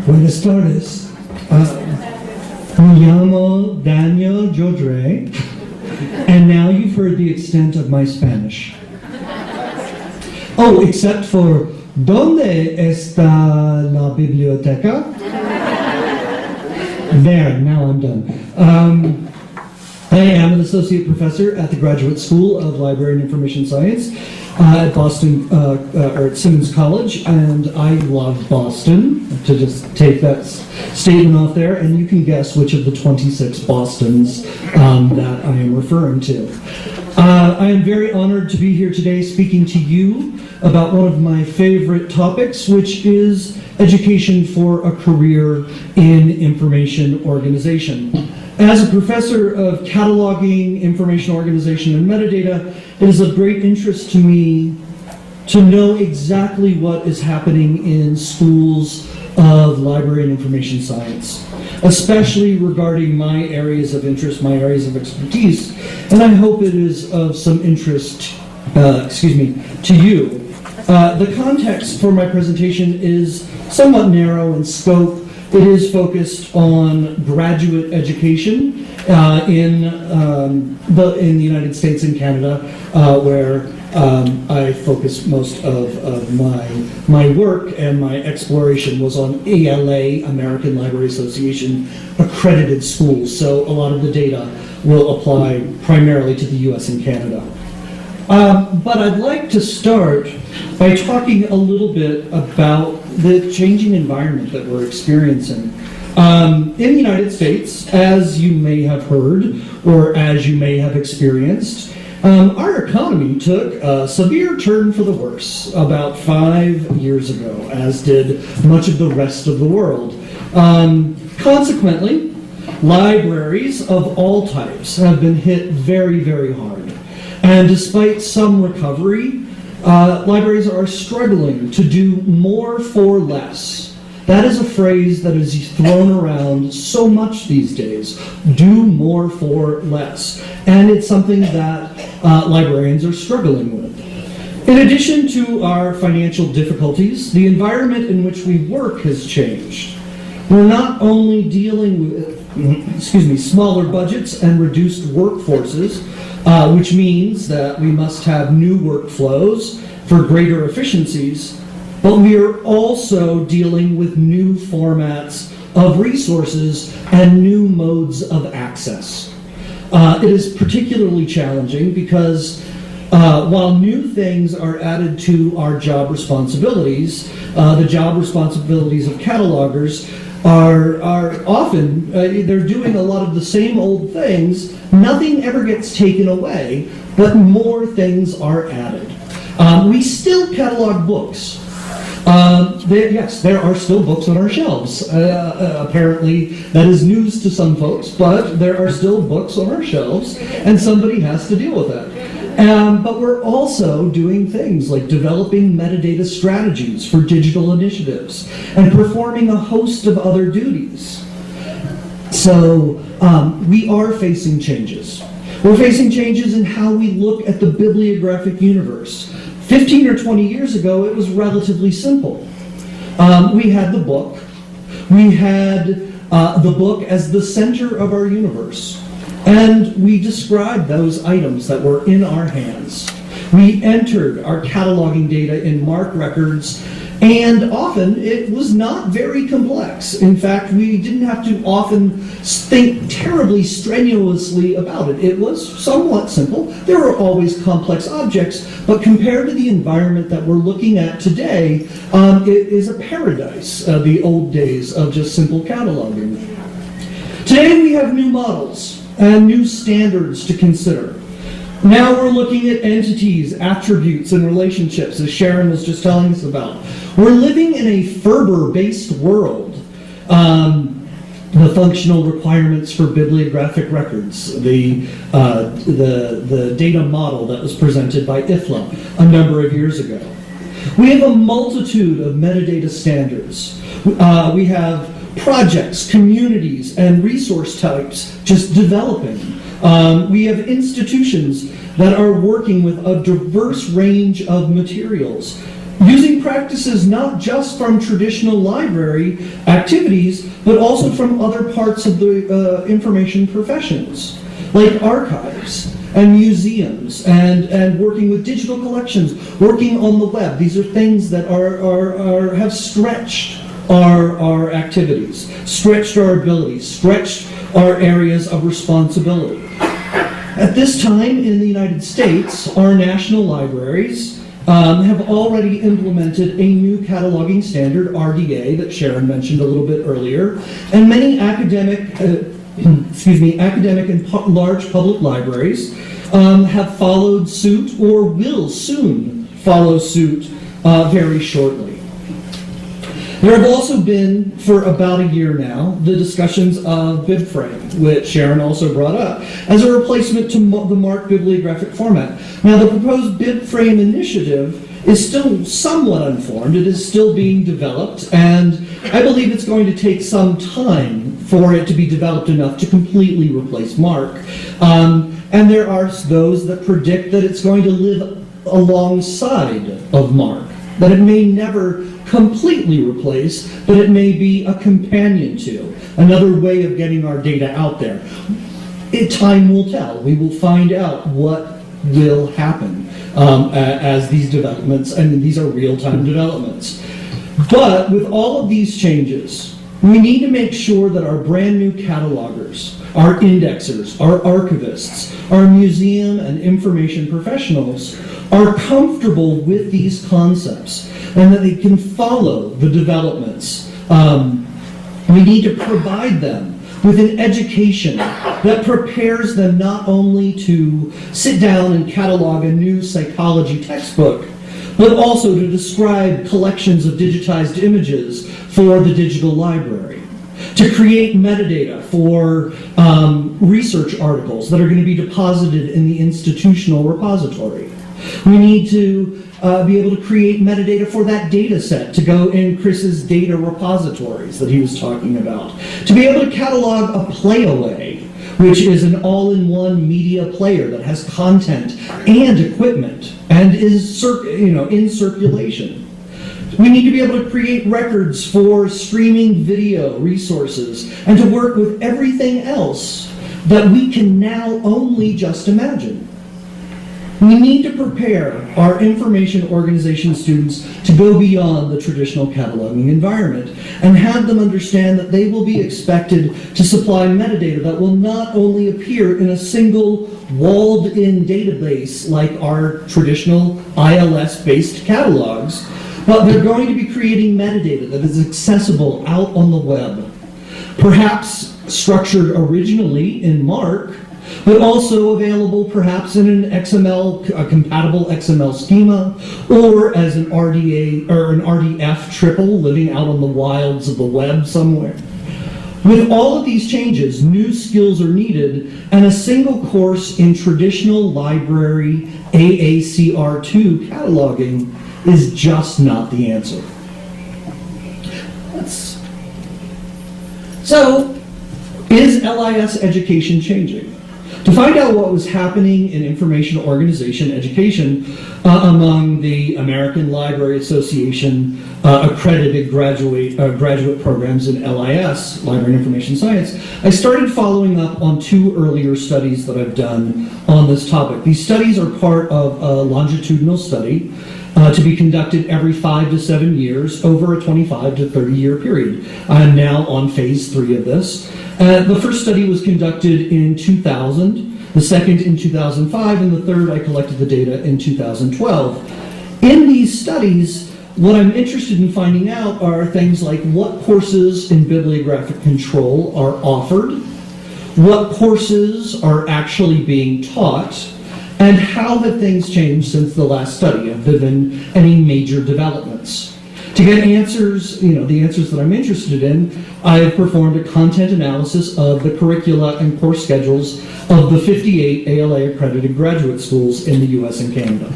Buenas tardes. Me llamo Daniel Joudrey, and now you've heard the extent of my Spanish. Oh, except for ¿Dónde está la biblioteca? There, now I'm done. I am an associate professor at the Graduate School of Library and Information Science at Boston, or at Simmons College, and I love Boston, to just take that statement off there, and you can guess which of the 26 Bostons that I am referring to. I am very honored to be here today speaking to you about one of my favorite topics, which is education for a career in information organization. As a professor of cataloging, information organization, and metadata, it is of great interest to me to know exactly what is happening in schools of library and information science, especially regarding my areas of interest, my areas of expertise, and I hope it is of some interest, to you. The context for my presentation is somewhat narrow in scope. It is focused on graduate education in the United States and Canada, where I focus most of my work and my exploration was on ALA, American Library Association, accredited schools. So a lot of the data will apply primarily to the US and Canada. But I'd like to start by talking a little bit about the changing environment that we're experiencing. In the United States, as you may have heard, or as you may have experienced, our economy took a severe turn for the worse about 5 years ago, as did much of the rest of the world. Consequently, libraries of all types have been hit very, very hard. And despite some recovery, libraries are struggling to do more for less. That is a phrase that is thrown around so much these days. Do more for less. And it's something that librarians are struggling with. In addition to our financial difficulties, the environment in which we work has changed. We're not only dealing with smaller budgets and reduced workforces, which means that we must have new workflows for greater efficiencies, but we are also dealing with new formats of resources and new modes of access. It is particularly challenging because while new things are added to our job responsibilities, the job responsibilities of catalogers are often, they're doing a lot of the same old things. Nothing ever gets taken away, but more things are added. We still catalog books. Yes, there are still books on our shelves. Apparently, that is news to some folks, but there are still books on our shelves, and somebody has to deal with that. But we're also doing things like developing metadata strategies for digital initiatives and performing a host of other duties. So we are facing changes. We're facing changes in how we look at the bibliographic universe. 15 or 20 years ago, it was relatively simple. We had the book. We had the book as the center of our universe. And we described those items that were in our hands. We entered our cataloging data in MARC records, and often it was not very complex. In fact, we didn't have to often think terribly strenuously about it. It was somewhat simple. There were always complex objects, but compared to the environment that we're looking at today, it is a paradise, the old days of just simple cataloging. Today we have new models and new standards to consider. Now we're looking at entities, attributes, and relationships, as Sharon was just telling us about. We're living in a Ferber-based world. The functional requirements for bibliographic records, the data model that was presented by IFLA a number of years ago. We have a multitude of metadata standards. We have projects, communities, and resource types just developing. We have institutions that are working with a diverse range of materials. using practices not just from traditional library activities, but also from other parts of the information professions, like archives and museums, and working with digital collections, working on the web. These are things that have stretched our activities, stretched our abilities, stretched our areas of responsibility. At this time in the United States, our national libraries have already implemented a new cataloging standard, RDA, that Sharon mentioned a little bit earlier, and many academic and large public libraries have followed suit or will soon follow suit very shortly. There have also been, for about a year now, the discussions of BibFrame, which Sharon also brought up, as a replacement to the MARC bibliographic format. Now, the proposed BibFrame initiative is still somewhat unformed. It is still being developed, and I believe it's going to take some time for it to be developed enough to completely replace MARC. And there are those that predict that it's going to live alongside of MARC, that it may never completely replace, but it may be a companion to, another way of getting our data out there. Time will tell. We will find out what will happen as these developments, and these are real-time developments. But with all of these changes, we need to make sure that our brand new catalogers, our indexers, our archivists, our museum and information professionals are comfortable with these concepts and that they can follow the developments. We need to provide them with an education that prepares them not only to sit down and catalog a new psychology textbook, but also to describe collections of digitized images for the digital library, to create metadata for research articles that are going to be deposited in the institutional repository. We need to be able to create metadata for that data set to go in Chris's data repositories that he was talking about. To be able to catalog a playaway, which is an all-in-one media player that has content and equipment and is in circulation. We need to be able to create records for streaming video resources and to work with everything else that we can now only just imagine. We need to prepare our information organization students to go beyond the traditional cataloging environment and have them understand that they will be expected to supply metadata that will not only appear in a single walled-in database like our traditional ILS-based catalogs, but they're going to be creating metadata that is accessible out on the web, perhaps structured originally in MARC, but also available perhaps in an a compatible XML schema, or as an RDA or an RDF triple living out on the wilds of the web somewhere. With all of these changes, new skills are needed, and a single course in traditional library AACR2 cataloging is just not the answer. So, is LIS education changing? To find out what was happening in information organization education among the American Library Association accredited graduate programs in LIS, Library and Information Science, I started following up on 2 earlier studies that I've done on this topic. These studies are part of a longitudinal study to be conducted every 5 to 7 years over a 25 to 30 year period. I'm now on phase 3 of this. The first study was conducted in 2000, the second in 2005, and the third I collected the data in 2012. In these studies, what I'm interested in finding out are things like what courses in bibliographic control are offered, what courses are actually being taught, and how have things changed since the last study? Have there been any major developments? To get answers, the answers that I'm interested in, I have performed a content analysis of the curricula and course schedules of the 58 ALA accredited graduate schools in the US and Canada.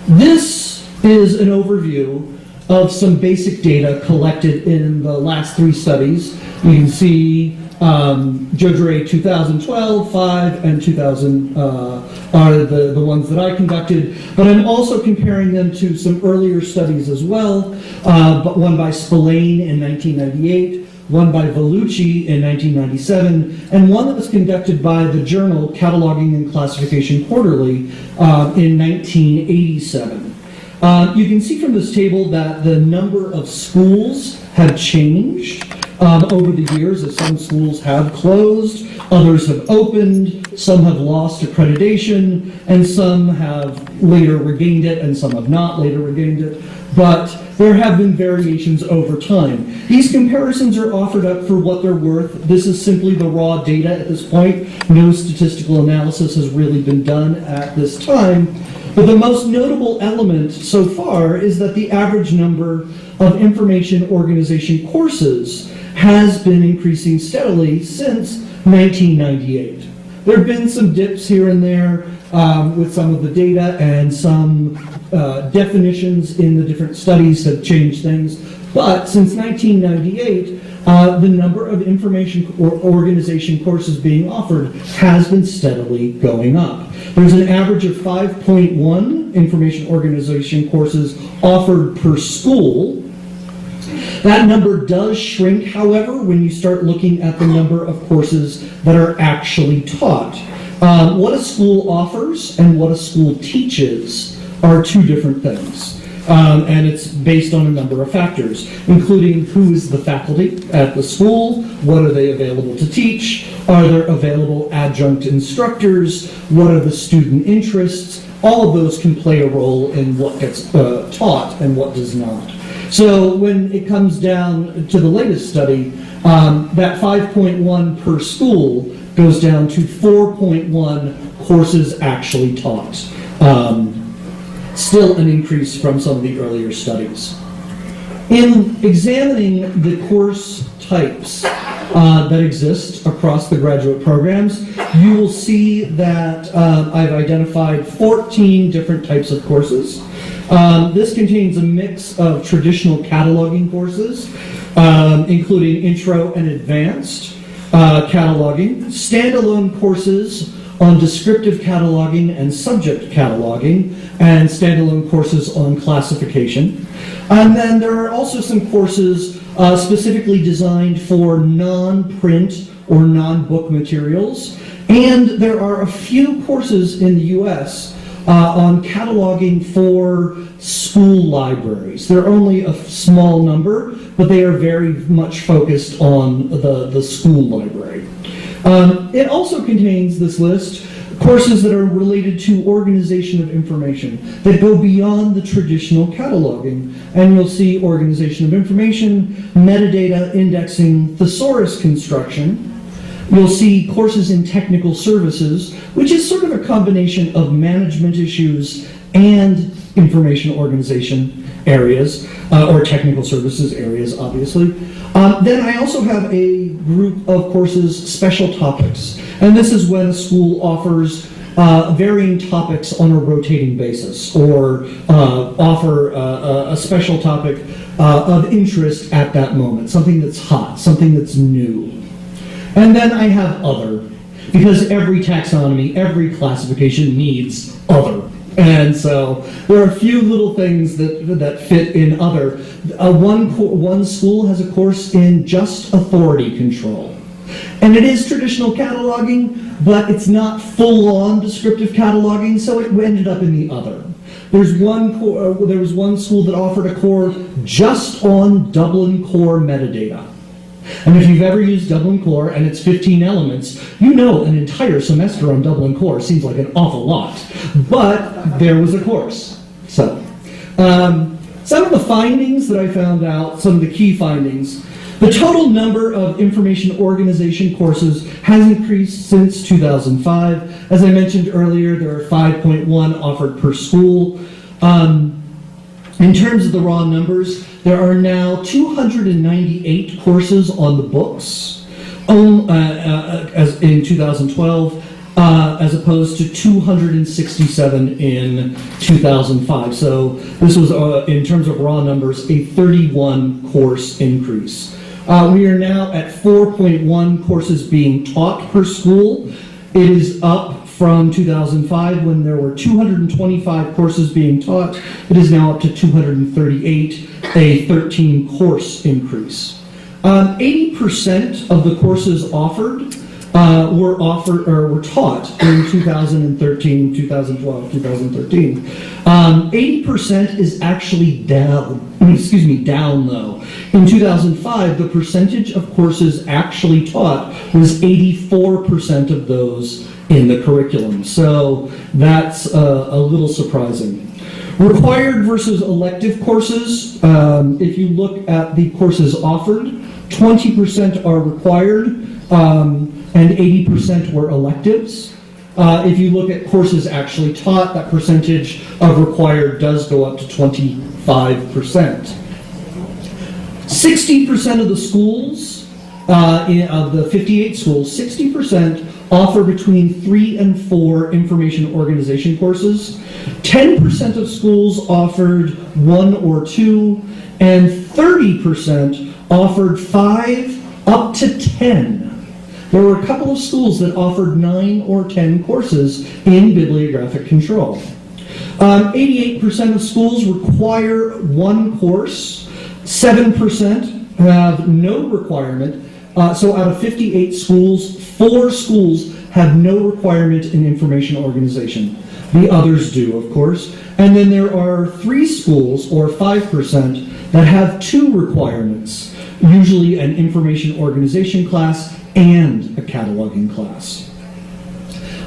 This is an overview of some basic data collected in the last 3 studies. You can see Joudrey 2012, 5, and 2000 are the ones that I conducted, but I'm also comparing them to some earlier studies as well, but one by Spillane in 1998, one by Vellucci in 1997, and one that was conducted by the journal Cataloging and Classification Quarterly in 1987. You can see from this table that the number of schools have changed over the years, as some schools have closed, others have opened, some have lost accreditation, and some have later regained it, and some have not later regained it. But there have been variations over time. These comparisons are offered up for what they're worth. This is simply the raw data at this point. No statistical analysis has really been done at this time. But the most notable element so far is that the average number of information organization courses has been increasing steadily since 1998. There have been some dips here and there with some of the data, and some definitions in the different studies have changed things. But since 1998, the number of information organization courses being offered has been steadily going up. There's an average of 5.1 information organization courses offered per school. That number does shrink, however, when you start looking at the number of courses that are actually taught. What a school offers and what a school teaches are two different things. And it's based on a number of factors, including who is the faculty at the school, what are they available to teach, are there available adjunct instructors, what are the student interests. All of those can play a role in what gets taught and what does not. So when it comes down to the latest study, that 5.1 per school goes down to 4.1 courses actually taught. Still an increase from some of the earlier studies. In examining the course types that exist across the graduate programs, you will see that I've identified 14 different types of courses. This contains a mix of traditional cataloging courses, including intro and advanced cataloging, standalone courses on descriptive cataloging and subject cataloging, and standalone courses on classification. And then there are also some courses specifically designed for non-print or non-book materials. And there are a few courses in the US on cataloging for school libraries. There are only a small number, but they are very much focused on the school library. It also contains, this list, courses that are related to organization of information that go beyond the traditional cataloging. And you'll see organization of information, metadata indexing, thesaurus construction. You'll see courses in technical services, which is sort of a combination of management issues and information organization areas, or technical services areas, obviously. Then I also have a group of courses, special topics. And this is when a school offers varying topics on a rotating basis, or offer a special topic of interest at that moment, something that's hot, something that's new. And then I have other, because every taxonomy, every classification needs other. And so there are a few little things that fit in other. One school has a course in just authority control. And it is traditional cataloging, but it's not full-on descriptive cataloging, so it ended up in the other. There was one school that offered a core just on Dublin Core metadata. And if you've ever used Dublin Core and it's 15 elements, you know an entire semester on Dublin Core seems like an awful lot. But there was a course. So, some of the findings that I found out, some of the key findings, the total number of information organization courses has increased since 2005. As I mentioned earlier, there are 5.1 offered per school. In terms of the raw numbers, there are now 298 courses on the books as in 2012, as opposed to 267 in 2005. So this was, in terms of raw numbers, a 31 course increase. We are now at 4.1 courses being taught per school. It is up from 2005 when there were 225 courses being taught. It is now up to 238, a 13 course increase. 80% of the courses offered were taught in 2013, 2012, 2013. 80% is actually down though. In 2005, the percentage of courses actually taught was 84% of those in the curriculum. So that's a little surprising. Required versus elective courses, if you look at the courses offered, 20% are required and 80% were electives. If you look at courses actually taught, that percentage of required does go up to 25%. 60% of the schools, of the 58 schools, 60% offer between 3 and 4 information organization courses. 10% of schools offered 1 or 2, and 30% offered 5 up to 10. There were a couple of schools that offered 9 or 10 courses in bibliographic control. 88% of schools require 1 course. 7% have no requirement. So out of 58 schools, 4 schools have no requirement in information organization. The others do, of course. And then there are 3 schools, or 5%, that have 2 requirements, usually an information organization class and a cataloging class.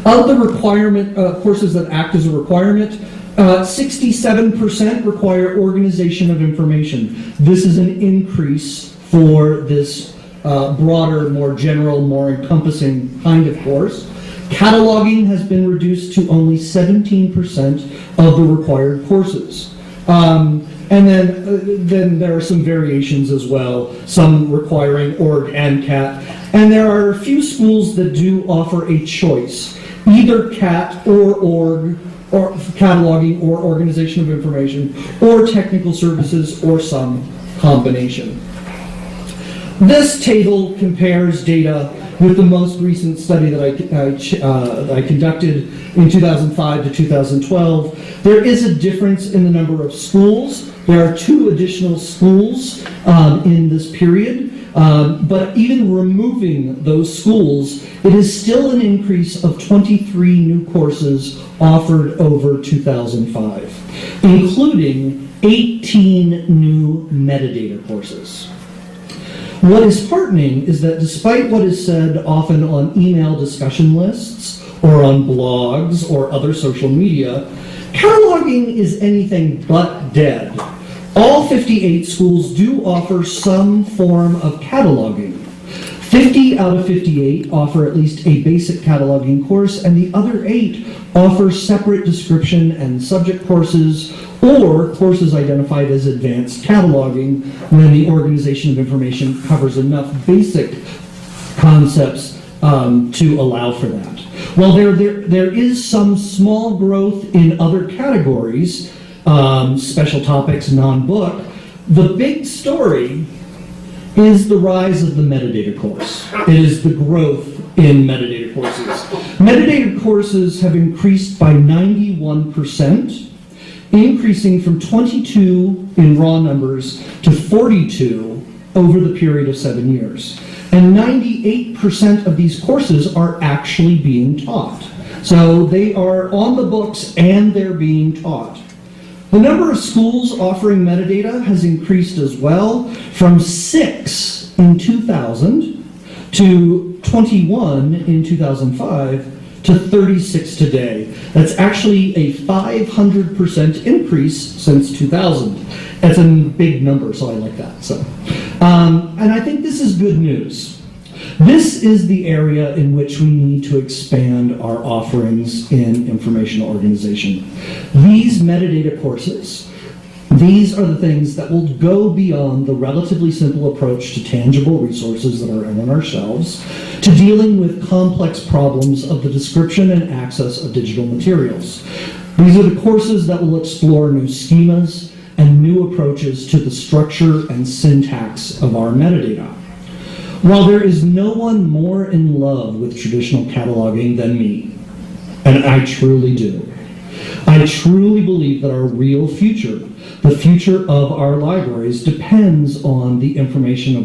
Of the requirement courses that act as a requirement, 67% require organization of information. This is an increase for this broader, more general, more encompassing kind of course. Cataloging has been reduced to only 17% of the required courses. And then there are some variations as well, some requiring org and cat. And there are a few schools that do offer a choice, either cat or org, or cataloging or organization of information, or technical services, or some combination. This table compares data with the most recent study that I conducted in 2005 to 2012. There is a difference in the number of schools. There are 2 additional schools in this period, but even removing those schools, it is still an increase of 23 new courses offered over 2005, including 18 new metadata courses. What is heartening is that despite what is said often on email discussion lists or on blogs or other social media, cataloging is anything but dead. All 58 schools do offer some form of cataloging. 50 out of 58 offer at least a basic cataloging course, and the other 8 offer separate description and subject courses or courses identified as advanced cataloging when the organization of information covers enough basic concepts to allow for that. While there is some small growth in other categories, special topics, non-book, the big story is the rise of the metadata course. It is the growth in metadata courses. Metadata courses have increased by 91%, increasing from 22 in raw numbers to 42 over the period of 7 years. And 98% of these courses are actually being taught. So they are on the books and they're being taught. The number of schools offering metadata has increased as well, from 6 in 2000 to 21 in 2005 to 36 today. That's actually a 500% increase since 2000. That's a big number, so I like that. And I think this is good news. This is the area in which we need to expand our offerings in information organization. These metadata courses, these are the things that will go beyond the relatively simple approach to tangible resources that are on our shelves, to dealing with complex problems of the description and access of digital materials. These are the courses that will explore new schemas and new approaches to the structure and syntax of our metadata. While there is no one more in love with traditional cataloging than me, and I truly do, I truly believe that our real future, the future of our libraries, depends on the organization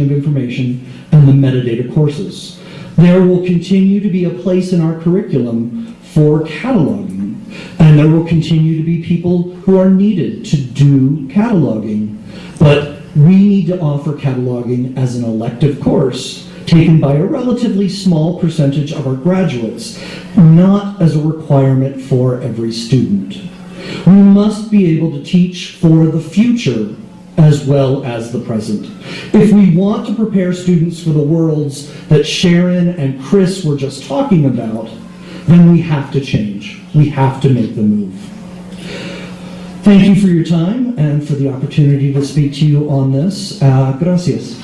of information and the metadata courses. There will continue to be a place in our curriculum for cataloging, and there will continue to be people who are needed to do cataloging, but we need to offer cataloging as an elective course taken by a relatively small percentage of our graduates, not as a requirement for every student. We must be able to teach for the future as well as the present. If we want to prepare students for the worlds that Sharon and Chris were just talking about, then we have to change. We have to make the move. Thank you for your time and for the opportunity to speak to you on this. Gracias.